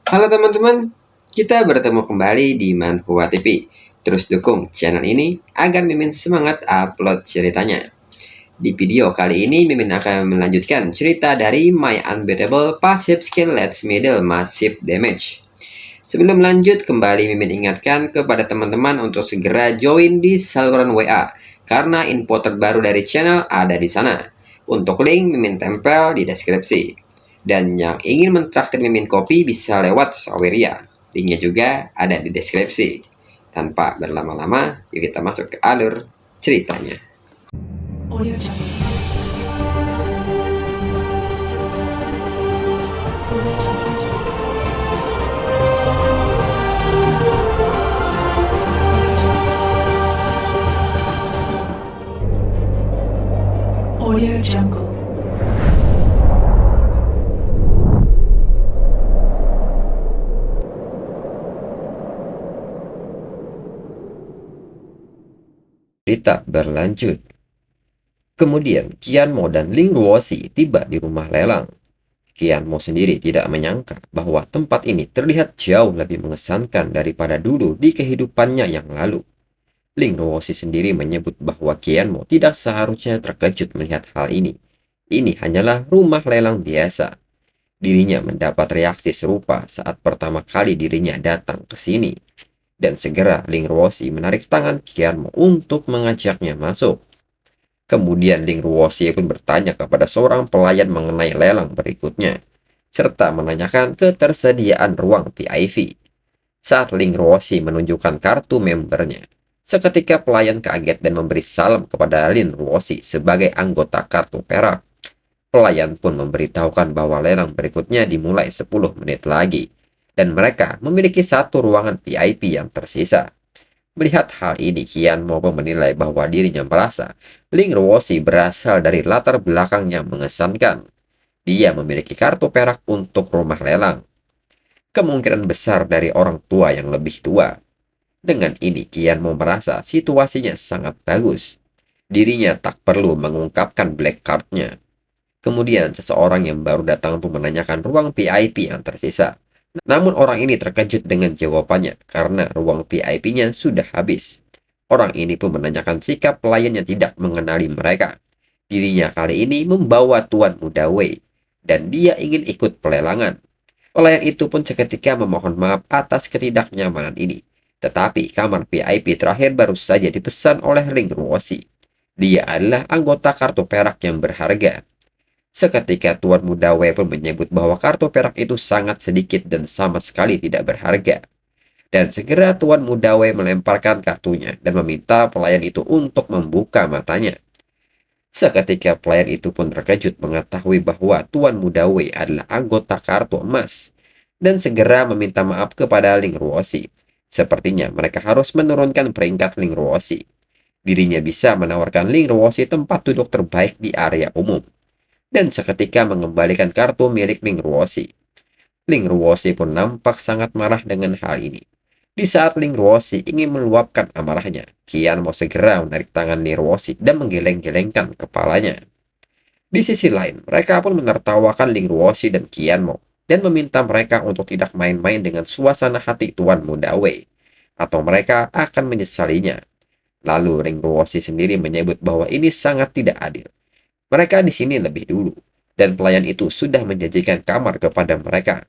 Halo teman-teman, kita bertemu kembali di Manhua TV. Terus dukung channel ini agar Mimin semangat upload ceritanya. Di video kali ini Mimin akan melanjutkan cerita dari My Unbeatable Passive Skill Let's Middle Massive Damage. Sebelum lanjut, kembali Mimin ingatkan kepada teman-teman untuk segera join di saluran WA karena info terbaru dari channel ada di sana. Untuk link Mimin tempel di deskripsi. Dan yang ingin mentraktir Mimin kopi bisa lewat Saweria. Linknya juga ada di deskripsi. Tanpa berlama-lama, yuk kita masuk ke alur ceritanya. Audio Jungle. Audio Jungle. Cerita berlanjut. Kemudian Qianmo dan Ling Ruoxi tiba di rumah lelang. Qianmo sendiri tidak menyangka bahwa tempat ini terlihat jauh lebih mengesankan daripada dulu di kehidupannya yang lalu. Ling Ruoxi sendiri menyebut bahwa Qianmo tidak seharusnya terkejut melihat hal ini. Ini hanyalah rumah lelang biasa. Dirinya mendapat reaksi serupa saat pertama kali dirinya datang ke sini. Dan segera Ling Ruoxi menarik tangan Qianmo untuk mengajaknya masuk. Kemudian Ling Ruoxi pun bertanya kepada seorang pelayan mengenai lelang berikutnya, serta menanyakan ketersediaan ruang VIP. Saat Ling Ruoxi menunjukkan kartu membernya, seketika pelayan kaget dan memberi salam kepada Ling Ruoxi sebagai anggota kartu perak. Pelayan pun memberitahukan bahwa lelang berikutnya dimulai 10 menit lagi, dan mereka memiliki satu ruangan VIP yang tersisa. Melihat hal ini, Qianmo menilai bahwa dirinya merasa Ling Ruoxi berasal dari latar belakang yang mengesankan. Dia memiliki kartu perak untuk rumah lelang. Kemungkinan besar dari orang tua yang lebih tua. Dengan ini, Qianmo merasa situasinya sangat bagus. Dirinya tak perlu mengungkapkan black card-nya. Kemudian, seseorang yang baru datang pun menanyakan ruang VIP yang tersisa. Namun orang ini terkejut dengan jawabannya karena ruang VIP-nya sudah habis. Orang ini pun menanyakan sikap pelayan yang tidak mengenali mereka. Dirinya kali ini membawa Tuan Muda Wei, dan dia ingin ikut pelelangan. Pelayan itu pun seketika memohon maaf atas ketidaknyamanan ini. Tetapi kamar VIP terakhir baru saja dipesan oleh Ling Ruoxi. Dia adalah anggota kartu perak yang berharga. Seketika Tuan Muda Wei pun menyebut bahwa kartu perak itu sangat sedikit dan sama sekali tidak berharga. Dan segera Tuan Muda Wei melemparkan kartunya dan meminta pelayan itu untuk membuka matanya. Seketika pelayan itu pun terkejut mengetahui bahwa Tuan Muda Wei adalah anggota kartu emas. Dan segera meminta maaf kepada Ling Ruoxi. Sepertinya mereka harus menurunkan peringkat Ling Ruoxi. Dirinya bisa menawarkan Ling Ruoxi tempat duduk terbaik di area umum. Dan seketika mengembalikan kartu milik Ling Ruoxi. Ling Ruoxi pun nampak sangat marah dengan hal ini. Di saat Ling Ruoxi ingin meluapkan amarahnya, Qianmo segera menarik tangan Ling Ruoxi dan menggeleng-gelengkan kepalanya. Di sisi lain, mereka pun menertawakan Ling Ruoxi dan Qianmo dan meminta mereka untuk tidak main-main dengan suasana hati Tuan Muda Wei, atau mereka akan menyesalinya. Lalu Ling Ruoxi sendiri menyebut bahwa ini sangat tidak adil. Mereka di sini lebih dulu, dan pelayan itu sudah menjanjikan kamar kepada mereka.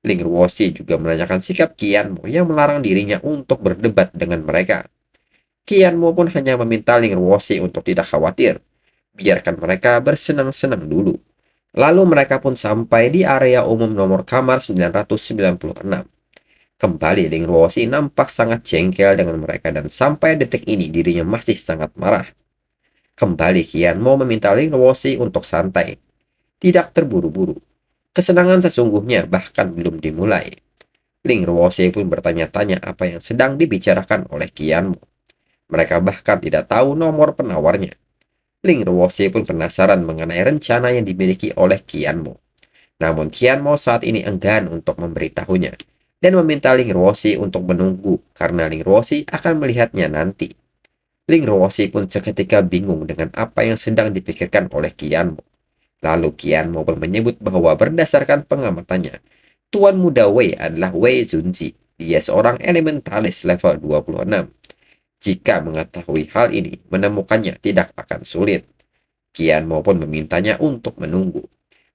Ling Ruoxi juga menanyakan sikap Qianmo yang melarang dirinya untuk berdebat dengan mereka. Qianmo pun hanya meminta Ling Ruoxi untuk tidak khawatir, biarkan mereka bersenang-senang dulu. Lalu mereka pun sampai di area umum nomor kamar 996. Kembali Ling Ruoxi nampak sangat jengkel dengan mereka dan sampai detik ini dirinya masih sangat marah. Kembali Qianmo meminta Ling Ruoxi untuk santai, tidak terburu-buru. Kesenangan sesungguhnya bahkan belum dimulai. Ling Ruoxi pun bertanya-tanya apa yang sedang dibicarakan oleh Qianmo. Mereka bahkan tidak tahu nomor penawarnya. Ling Ruoxi pun penasaran mengenai rencana yang dimiliki oleh Qianmo. Namun Qianmo saat ini enggan untuk memberitahunya dan meminta Ling Ruoxi untuk menunggu karena Ling Ruoxi akan melihatnya nanti. Ling Ruoxi pun seketika bingung dengan apa yang sedang dipikirkan oleh Qianmo. Lalu Qianmo pun menyebut bahwa berdasarkan pengamatannya, Tuan muda Wei adalah Wei Junji. Dia seorang elementalis level 26. Jika mengetahui hal ini, menemukannya tidak akan sulit. Qian Mo pun memintanya untuk menunggu.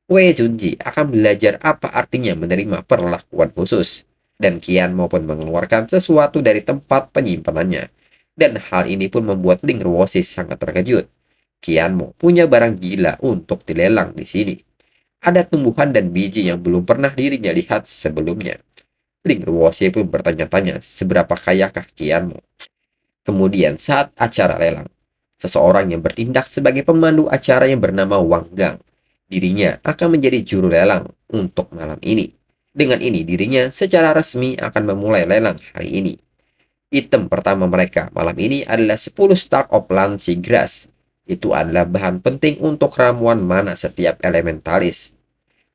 Wei Junji akan belajar apa artinya menerima perlakuan khusus. Dan Qian Mo pun mengeluarkan sesuatu dari tempat penyimpanannya. Dan hal ini pun membuat Ling Ruosi sangat terkejut. Qian Mo punya barang gila untuk dilelang di sini. Ada tumbuhan dan biji yang belum pernah dirinya lihat sebelumnya. Ling Ruosi pun bertanya-tanya seberapa kayakah Qian Mo. Kemudian saat acara lelang, seseorang yang bertindak sebagai pemandu acara yang bernama Wang Gang. Dirinya akan menjadi juru lelang untuk malam ini. Dengan ini dirinya secara resmi akan memulai lelang hari ini. Item pertama mereka malam ini adalah 10 stack of Lancy Grass. Itu adalah bahan penting untuk ramuan mana setiap elementalis.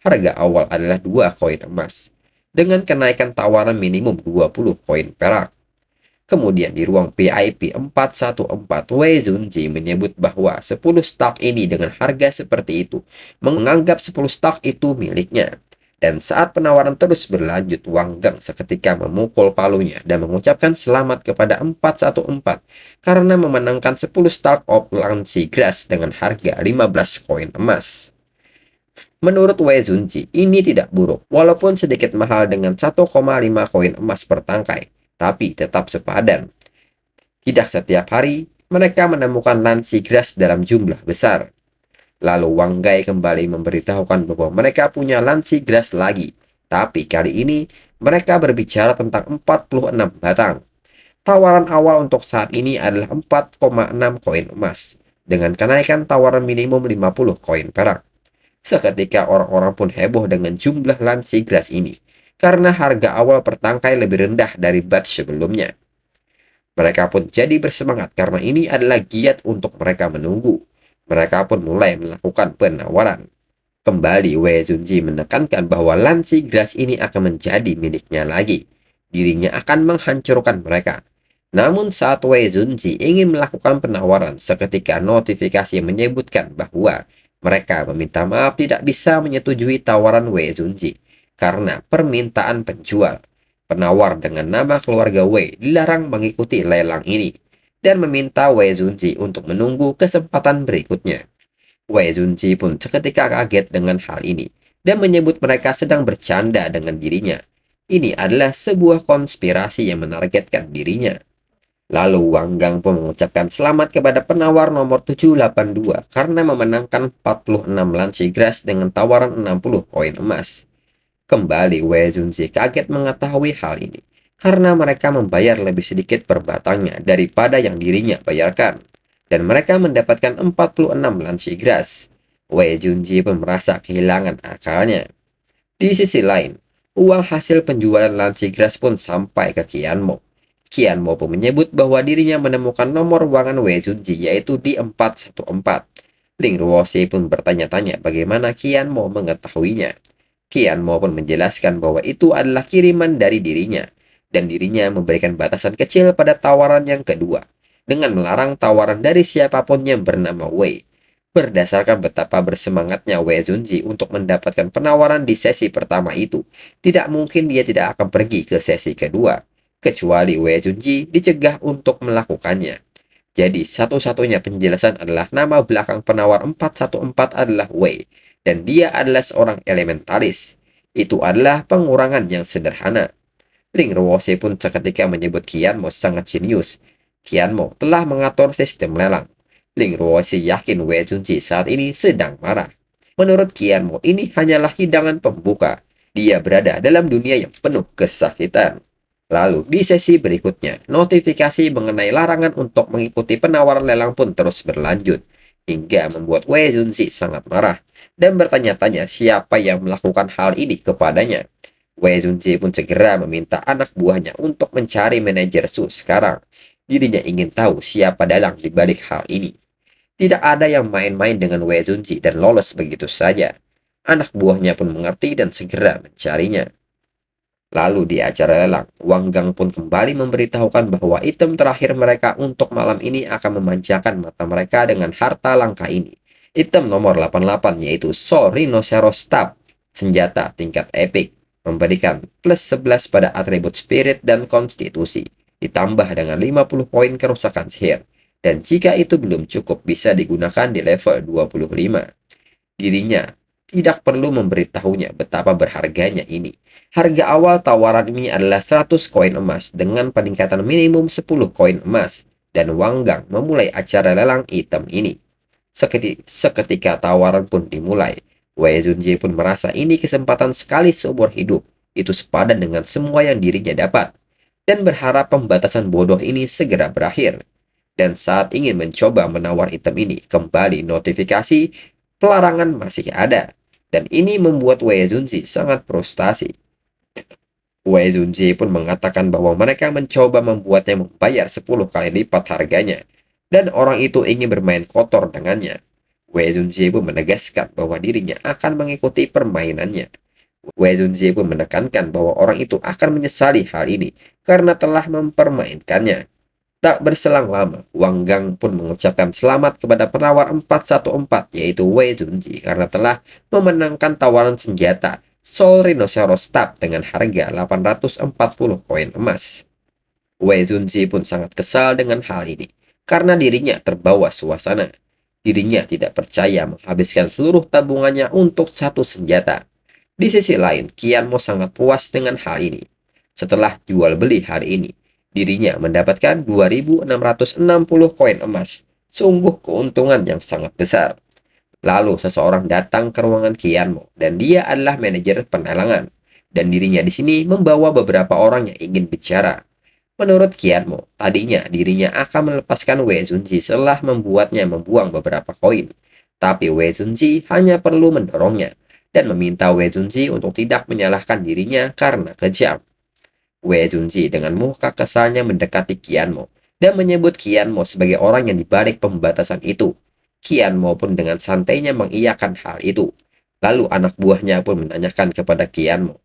Harga awal adalah 2 koin emas, dengan kenaikan tawaran minimum 20 koin perak. Kemudian di ruang VIP 414, Wei Junji menyebut bahwa 10 stak ini dengan harga seperti itu menganggap 10 stak itu miliknya. Dan saat penawaran terus berlanjut, Wang Gang seketika memukul palunya dan mengucapkan selamat kepada 414 karena memenangkan 10 stak of Lancy Grass dengan harga 15 koin emas. Menurut Wei Junji, ini tidak buruk, walaupun sedikit mahal dengan 1,5 koin emas per tangkai, tapi tetap sepadan. Tidak setiap hari, mereka menemukan Lancy Grass dalam jumlah besar. Lalu Wang Gai kembali memberitahukan bahwa mereka punya Lancy Grass lagi, tapi kali ini mereka berbicara tentang 46 batang. Tawaran awal untuk saat ini adalah 4,6 koin emas, dengan kenaikan tawaran minimum 50 koin perak. Seketika orang-orang pun heboh dengan jumlah Lancy Grass ini, karena harga awal per tangkai lebih rendah dari batch sebelumnya. Mereka pun jadi bersemangat karena ini adalah giat untuk mereka menunggu. Mereka pun mulai melakukan penawaran. Kembali Wei Junji menekankan bahwa Lancy Grass ini akan menjadi miliknya lagi. Dirinya akan menghancurkan mereka. Namun saat Wei Junji ingin melakukan penawaran, seketika notifikasi menyebutkan bahwa mereka meminta maaf tidak bisa menyetujui tawaran Wei Junji karena permintaan penjual. Penawar dengan nama keluarga Wei dilarang mengikuti lelang ini dan meminta Wei Junji untuk menunggu kesempatan berikutnya. Wei Junji pun seketika kaget dengan hal ini dan menyebut mereka sedang bercanda dengan dirinya. Ini adalah sebuah konspirasi yang menargetkan dirinya. Lalu Wang Gang pun mengucapkan selamat kepada penawar nomor 782 karena memenangkan 46 Lancy Grass dengan tawaran 60 koin emas. Kembali Wei Junji kaget mengetahui hal ini karena mereka membayar lebih sedikit per batangnya daripada yang dirinya bayarkan. Dan mereka mendapatkan 46 Lancy Grass. Wei Junji pun merasa kehilangan akalnya. Di sisi lain, uang hasil penjualan Lancy Grass pun sampai ke Qian Mo. Qian Mo pun menyebut bahwa dirinya menemukan nomor ruangan Wei Junji yaitu di 414. Ling Ruosi pun bertanya-tanya bagaimana Qian Mo mengetahuinya. Qian Mo pun menjelaskan bahwa itu adalah kiriman dari dirinya, dan dirinya memberikan batasan kecil pada tawaran yang kedua, dengan melarang tawaran dari siapapun yang bernama Wei. Berdasarkan betapa bersemangatnya Wei Junji untuk mendapatkan penawaran di sesi pertama itu, tidak mungkin dia tidak akan pergi ke sesi kedua, kecuali Wei Junji dicegah untuk melakukannya. Jadi satu-satunya penjelasan adalah nama belakang penawar 414 adalah Wei, dan dia adalah seorang elementalis. Itu adalah pengurangan yang sederhana. Ling Ruosi pun seketika menyebut Qian Mo sangat jenius. Qian Mo telah mengatur sistem lelang. Ling Ruosi yakin Wei Junji saat ini sedang marah. Menurut Qian Mo, ini hanyalah hidangan pembuka. Dia berada dalam dunia yang penuh kesakitan. Lalu, di sesi berikutnya, notifikasi mengenai larangan untuk mengikuti penawaran lelang pun terus berlanjut, hingga membuat Wei Junji sangat marah, dan bertanya-tanya siapa yang melakukan hal ini kepadanya. Wei Junji pun segera meminta anak buahnya untuk mencari manajer Su sekarang. Dirinya ingin tahu siapa dalang di balik hal ini. Tidak ada yang main-main dengan Wei Junji dan lolos begitu saja. Anak buahnya pun mengerti dan segera mencarinya. Lalu di acara lelang, Wang Gang pun kembali memberitahukan bahwa item terakhir mereka untuk malam ini akan memanjakan mata mereka dengan harta langka ini. Item nomor 88 yaitu Soul Rhinoceros Stab, senjata tingkat epic. memberikan plus 11 pada atribut spirit dan konstitusi, ditambah dengan 50 poin kerusakan sihir. Dan jika itu belum cukup, bisa digunakan di level 25. Dirinya tidak perlu memberitahunya betapa berharganya ini. Harga awal tawaran ini adalah 100 koin emas dengan peningkatan minimum 10 koin emas, dan Wang Gang memulai acara lelang item ini. Seketika tawaran pun dimulai, Wei Zunji pun merasa ini kesempatan sekali seumur hidup. Itu sepadan dengan semua yang dirinya dapat, dan berharap pembatasan bodoh ini segera berakhir. Dan saat ingin mencoba menawar item ini, kembali notifikasi pelarangan masih ada. Dan ini membuat Wei Zunji sangat frustasi. Wei Zunji pun mengatakan bahwa mereka mencoba membuatnya membayar 10 kali lipat harganya, dan orang itu ingin bermain kotor dengannya. Wei Zunji pun menegaskan bahwa dirinya akan mengikuti permainannya. Wei Zunji pun menekankan bahwa orang itu akan menyesali hal ini karena telah mempermainkannya. Tak berselang lama, Wang Gang pun mengucapkan selamat kepada penawar 414, yaitu Wei Zunji, karena telah memenangkan tawaran senjata Soul Rhinoceros Stab dengan harga 840 koin emas. Wei Zunji pun sangat kesal dengan hal ini, karena dirinya terbawa suasana. Dirinya tidak percaya menghabiskan seluruh tabungannya untuk satu senjata. Di sisi lain, Qian Mo sangat puas dengan hal ini. Setelah jual beli hari ini, dirinya mendapatkan 2.660 koin emas. Sungguh keuntungan yang sangat besar. Lalu seseorang datang ke ruangan Qian Mo, dan dia adalah manajer penelangan. Dan dirinya di sini membawa beberapa orang yang ingin bicara. Menurut Qian Mo, tadinya dirinya akan melepaskan Wei Zunji setelah membuatnya membuang beberapa koin. Tapi Wei Zunji hanya perlu mendorongnya dan meminta Wei Zunji untuk tidak menyalahkan dirinya karena kejam. Wei Zunji dengan muka kesalnya mendekati Qian Mo dan menyebut Qian Mo sebagai orang yang dibalik pembatasan itu. Qian Mo pun dengan santainya mengiyakan hal itu. Lalu anak buahnya pun menanyakan kepada Qian Mo,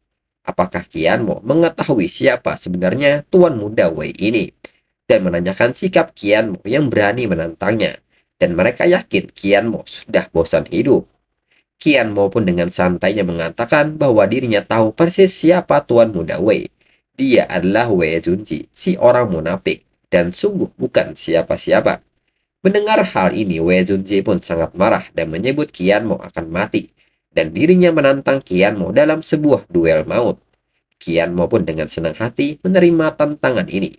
apakah Qian Mo mengetahui siapa sebenarnya Tuan Muda Wei ini, dan menanyakan sikap Qian Mo yang berani menantangnya. Dan mereka yakin Qian Mo sudah bosan hidup. Qian Mo pun dengan santainya mengatakan bahwa dirinya tahu persis siapa Tuan Muda Wei. Dia adalah Wei Zunji, si orang munafik, dan sungguh bukan siapa-siapa. Mendengar hal ini, Wei Zunji pun sangat marah dan menyebut Qian Mo akan mati, dan dirinya menantang Qian Mo dalam sebuah duel maut. Qian Mo pun dengan senang hati menerima tantangan ini.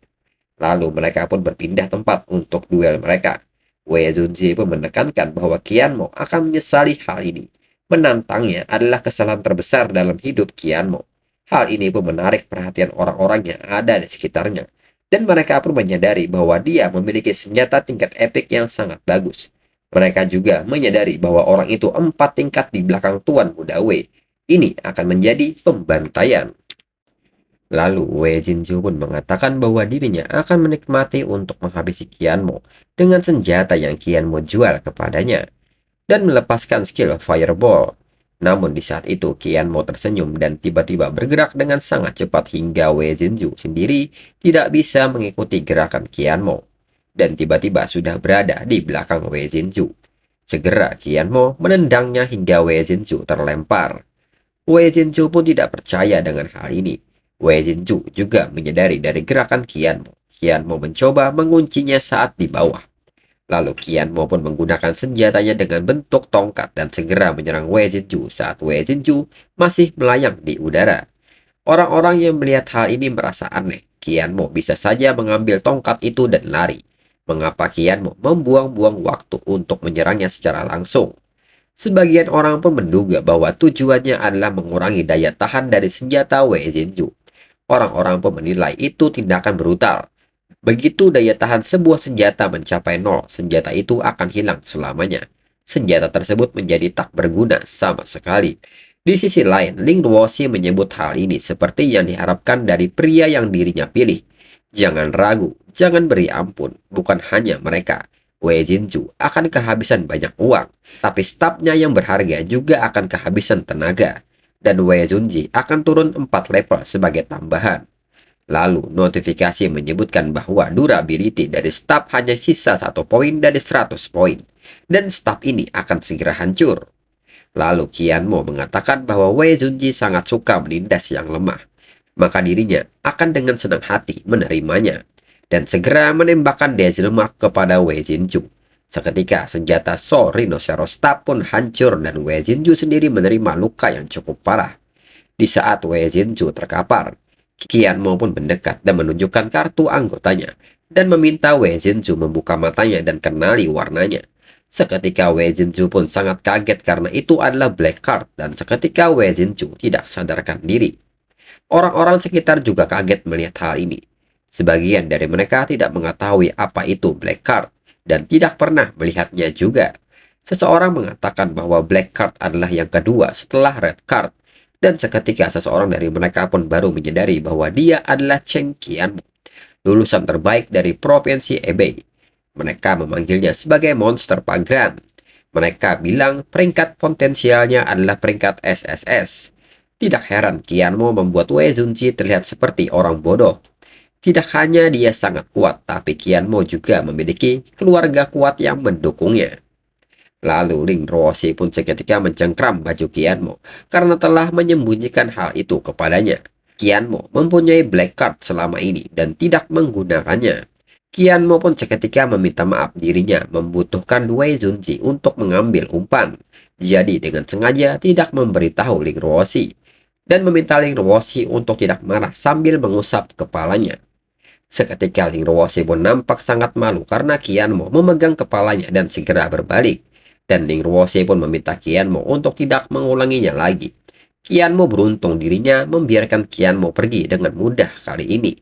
Lalu mereka pun berpindah tempat untuk duel mereka. Wei Zunji pun menekankan bahwa Qian Mo akan menyesali hal ini. Menantangnya adalah kesalahan terbesar dalam hidup Qian Mo. Hal ini pun menarik perhatian orang-orang yang ada di sekitarnya. Dan mereka pun menyadari bahwa dia memiliki senjata tingkat epik yang sangat bagus. Mereka juga menyadari bahwa orang itu 4 tingkat di belakang Tuan Muda Wei. Ini akan menjadi pembantaian. Lalu Wei Jinju pun mengatakan bahwa dirinya akan menikmati untuk menghabisi Qian Mo dengan senjata yang Qian Mo jual kepadanya, dan melepaskan skill Fireball. Namun di saat itu Qian Mo tersenyum dan tiba-tiba bergerak dengan sangat cepat hingga Wei Jinju sendiri tidak bisa mengikuti gerakan Qian Mo. Dan tiba-tiba sudah berada di belakang Wei Jinju. Segera Qian Mo menendangnya hingga Wei Jinju terlempar. Wei Jinju pun tidak percaya dengan hal ini. Wei Jinju juga menyadari dari gerakan Qian Mo. Qian Mo mencoba menguncinya saat di bawah. Lalu Qian Mo pun menggunakan senjatanya dengan bentuk tongkat dan segera menyerang Wei Jinju saat Wei Jinju masih melayang di udara. Orang-orang yang melihat hal ini merasa aneh. Qian Mo bisa saja mengambil tongkat itu dan lari. Mengapa Qian Mo membuang-buang waktu untuk menyerangnya secara langsung? Sebagian orang pun menduga bahwa tujuannya adalah mengurangi daya tahan dari senjata Wei Jinju. Orang-orang pun menilai itu tindakan brutal. Begitu daya tahan sebuah senjata mencapai nol, senjata itu akan hilang selamanya. Senjata tersebut menjadi tak berguna sama sekali. Di sisi lain, Ling Duoxi menyebut hal ini seperti yang diharapkan dari pria yang dirinya pilih. Jangan ragu, jangan beri ampun, bukan hanya mereka. Wei Jinju akan kehabisan banyak uang, tapi stafnya yang berharga juga akan kehabisan tenaga. Dan Wei Zunji akan turun 4 level sebagai tambahan. Lalu, notifikasi menyebutkan bahwa durability dari staf hanya sisa 1 poin dari 100 poin. Dan staf ini akan segera hancur. Lalu Qianmo mengatakan bahwa Wei Junji sangat suka menindas yang lemah, maka dirinya akan dengan senang hati menerimanya dan segera menembakkan Dazzlemark kepada Wei Jinju. Seketika senjata So Rhinoceros Stab pun hancur dan Wei Jinju sendiri menerima luka yang cukup parah. Di saat Wei Jinju terkapar, Qianmo pun mendekat dan menunjukkan kartu anggotanya dan meminta Wei Jinju membuka matanya dan kenali warnanya. Seketika Wei Jinju pun sangat kaget karena itu adalah Black Card dan seketika Wei Jinju tidak sadarkan diri. Orang-orang sekitar juga kaget melihat hal ini. Sebagian dari mereka tidak mengetahui apa itu Black Card dan tidak pernah melihatnya juga. Seseorang mengatakan bahwa Black Card adalah yang kedua setelah Red Card dan seketika seseorang dari mereka pun baru menyadari bahwa dia adalah Cheng Qianmo, lulusan terbaik dari Provinsi Hebei. Mereka memanggilnya sebagai monster pagran. Mereka bilang peringkat potensialnya adalah peringkat SSS. Tidak heran Qianmo membuat Wei Junji terlihat seperti orang bodoh. Tidak hanya dia sangat kuat, tapi Qianmo juga memiliki keluarga kuat yang mendukungnya. Lalu Ling Ruoxi pun seketika mencengkram baju Qianmo karena telah menyembunyikan hal itu kepadanya. Qianmo mempunyai Black Card selama ini dan tidak menggunakannya. Qianmo pun seketika meminta maaf dirinya membutuhkan Wei Junji untuk mengambil umpan. Jadi dengan sengaja tidak memberitahu Ling Ruoxi dan meminta Ling Ruoxi untuk tidak marah sambil mengusap kepalanya. Seketika Ling Ruoxi pun nampak sangat malu karena Qianmo memegang kepalanya dan segera berbalik. Dan Ling Ruoxi pun meminta Qianmo untuk tidak mengulanginya lagi. Qianmo beruntung dirinya membiarkan Qianmo pergi dengan mudah kali ini.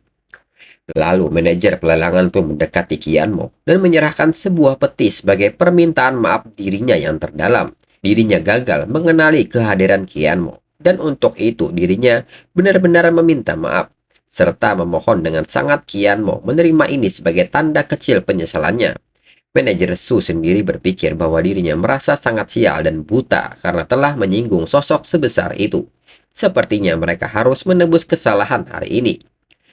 Lalu manajer pelelangan pun mendekati Qianmo dan menyerahkan sebuah peti sebagai permintaan maaf dirinya yang terdalam. Dirinya gagal mengenali kehadiran Qianmo dan untuk itu dirinya benar-benar meminta maaf serta memohon dengan sangat Qianmo menerima ini sebagai tanda kecil penyesalannya. Manajer Su sendiri berpikir bahwa dirinya merasa sangat sial dan buta karena telah menyinggung sosok sebesar itu. Sepertinya mereka harus menebus kesalahan hari ini.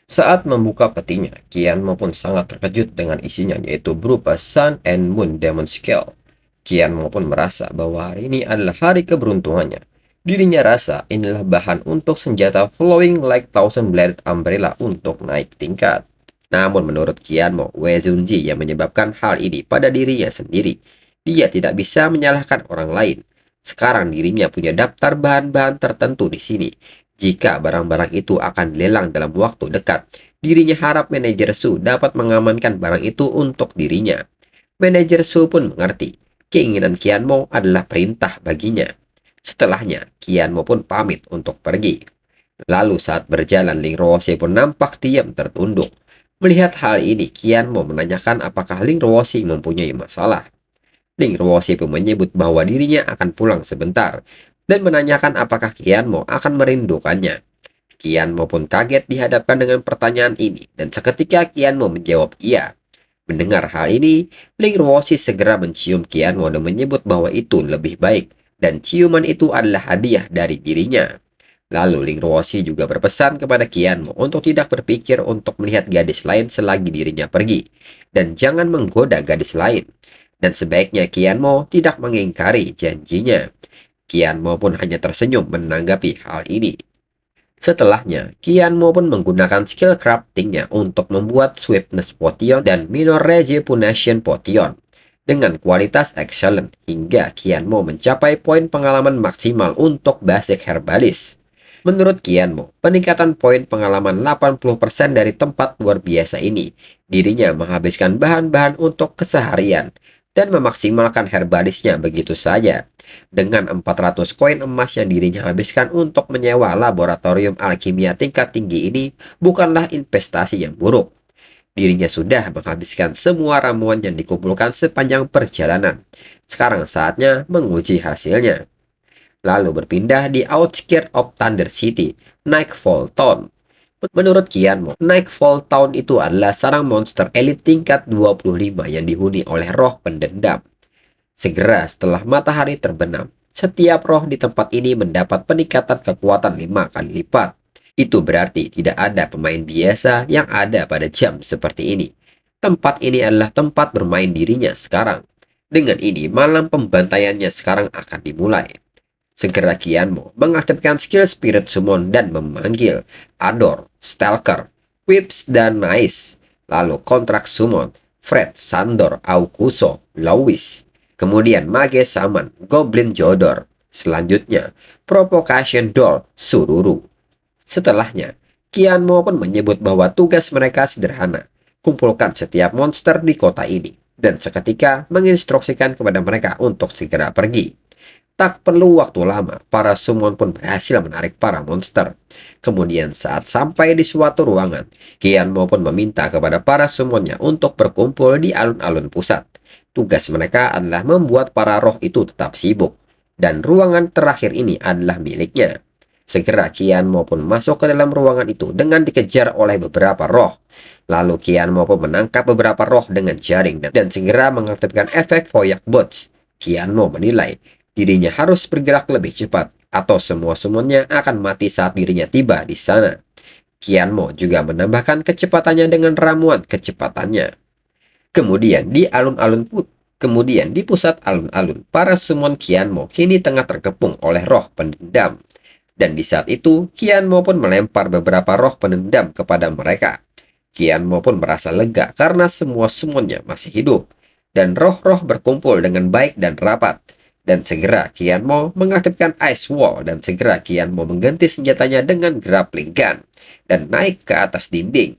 Saat membuka petinya, Qianmo pun sangat terkejut dengan isinya yaitu berupa Sun and Moon Demon Scale. Qianmo pun merasa bahwa hari ini adalah hari keberuntungannya. Dirinya rasa inilah bahan untuk senjata Flowing Like Thousand Bladed Umbrella untuk naik tingkat. Namun menurut Qianmo, Wei Junji yang menyebabkan hal ini pada dirinya sendiri. Dia tidak bisa menyalahkan orang lain. Sekarang dirinya punya daftar bahan-bahan tertentu di sini. Jika barang-barang itu akan dilelang dalam waktu dekat, dirinya harap manajer Su dapat mengamankan barang itu untuk dirinya. Manajer Su pun mengerti, keinginan Qianmo adalah perintah baginya. Setelahnya, Qianmo pun pamit untuk pergi. Lalu saat berjalan, Ling Ruoxi pun nampak diam tertunduk. Melihat hal ini, Qianmo menanyakan apakah Ling Ruoxi mempunyai masalah. Ling Ruoxi pun menyebut bahwa dirinya akan pulang sebentar dan menanyakan apakah Qianmo akan merindukannya. Qianmo pun kaget dihadapkan dengan pertanyaan ini dan seketika Qianmo menjawab iya. Mendengar hal ini, Ling Ruoxi segera mencium Qianmo dan menyebut bahwa itu lebih baik dan ciuman itu adalah hadiah dari dirinya. Lalu Ling Ruoxi juga berpesan kepada Qianmo untuk tidak berpikir untuk melihat gadis lain selagi dirinya pergi dan jangan menggoda gadis lain. Dan sebaiknya Qianmo tidak mengingkari janjinya. Qianmo pun hanya tersenyum menanggapi hal ini. Setelahnya, Qianmo pun menggunakan skill craftingnya untuk membuat Swiftness Potion dan Minor Rejuvenation Potion dengan kualitas excellent hingga Qianmo mencapai poin pengalaman maksimal untuk Basic Herbalist. Menurut Qianmo, peningkatan poin pengalaman 80% dari tempat luar biasa ini, dirinya menghabiskan bahan-bahan untuk keseharian dan memaksimalkan herbalisnya begitu saja. Dengan 400 koin emas yang dirinya habiskan untuk menyewa laboratorium alkimia tingkat tinggi ini bukanlah investasi yang buruk. Dirinya sudah menghabiskan semua ramuan yang dikumpulkan sepanjang perjalanan. Sekarang saatnya menguji hasilnya. Lalu berpindah di outskirts of Thunder City, Nightfall Town. Menurut Qianmo, Nightfall Town itu adalah sarang monster elit tingkat 25 yang dihuni oleh roh pendendam. Segera setelah matahari terbenam, setiap roh di tempat ini mendapat peningkatan kekuatan 5 kali lipat. Itu berarti tidak ada pemain biasa yang ada pada jam seperti ini. Tempat ini adalah tempat bermain dirinya sekarang. Dengan ini, malam pembantaiannya sekarang akan dimulai. Segera Kianmo mengaktifkan skill Spirit Summon dan memanggil Ador, Stalker, Whips, dan Nice. Lalu kontrak Summon, Fred, Sandor, Aukuso, Lois. Kemudian Mage Summon, Goblin Jodor. Selanjutnya, Provocation Doll, Sururu. Setelahnya, Kianmo pun menyebut bahwa tugas mereka sederhana, kumpulkan setiap monster di kota ini, dan seketika menginstruksikan kepada mereka untuk segera pergi. Tak perlu waktu lama, para summon pun berhasil menarik para monster. Kemudian saat sampai di suatu ruangan, Kianmo pun meminta kepada para summonnya untuk berkumpul di alun-alun pusat. Tugas mereka adalah membuat para roh itu tetap sibuk, dan ruangan terakhir ini adalah miliknya. Segera Kianmo pun masuk ke dalam ruangan itu dengan dikejar oleh beberapa roh. Lalu Kianmo pun menangkap beberapa roh dengan jaring dan segera mengaktifkan efek Voyak Bots. Kianmo menilai dirinya harus bergerak lebih cepat, atau semua summonnya akan mati saat dirinya tiba di sana. Kianmo juga menambahkan kecepatannya dengan ramuan kecepatannya. Kemudian di pusat alun-alun, para summon Kianmo kini tengah terkepung oleh roh pendendam. Dan di saat itu, Kianmo pun melempar beberapa roh penendam kepada mereka. Kianmo pun merasa lega karena semua summonnya masih hidup, dan roh-roh berkumpul dengan baik dan rapat. Dan segera Kianmo mengaktifkan Ice Wall dan segera Kianmo mengganti senjatanya dengan grappling gun dan naik ke atas dinding.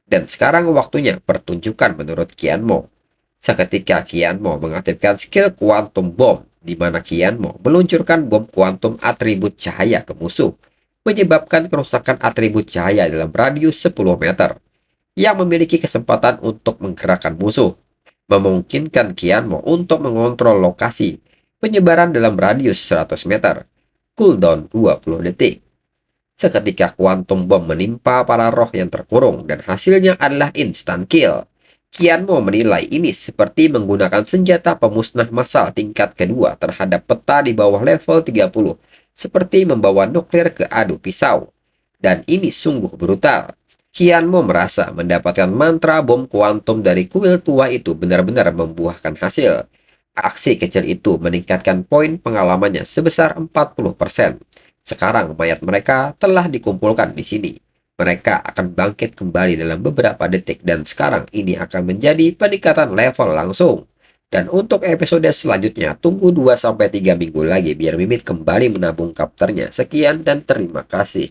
Dan sekarang waktunya pertunjukan menurut Kianmo. Seketika Kianmo mengaktifkan skill Quantum Bomb, di mana Kianmo meluncurkan bom kuantum atribut cahaya ke musuh, menyebabkan kerusakan atribut cahaya dalam radius 10 meter, yang memiliki kesempatan untuk menggerakkan musuh, memungkinkan Kianmo untuk mengontrol lokasi penyebaran dalam radius 100 meter, cooldown 20 detik. Seketika kuantum bom menimpa para roh yang terkurung dan hasilnya adalah instant kill. Kianmo menilai ini seperti menggunakan senjata pemusnah massal tingkat kedua terhadap peta di bawah level 30, seperti membawa nuklir ke adu pisau. Dan ini sungguh brutal. Kianmo merasa mendapatkan mantra bom kuantum dari kuil tua itu benar-benar membuahkan hasil. Aksi kecil itu meningkatkan poin pengalamannya sebesar 40%. Sekarang mayat mereka telah dikumpulkan di sini. Mereka akan bangkit kembali dalam beberapa detik dan sekarang ini akan menjadi peningkatan level langsung. Dan untuk episode selanjutnya, tunggu 2-3 minggu lagi biar Mimit kembali menabung kapternya. Sekian dan terima kasih.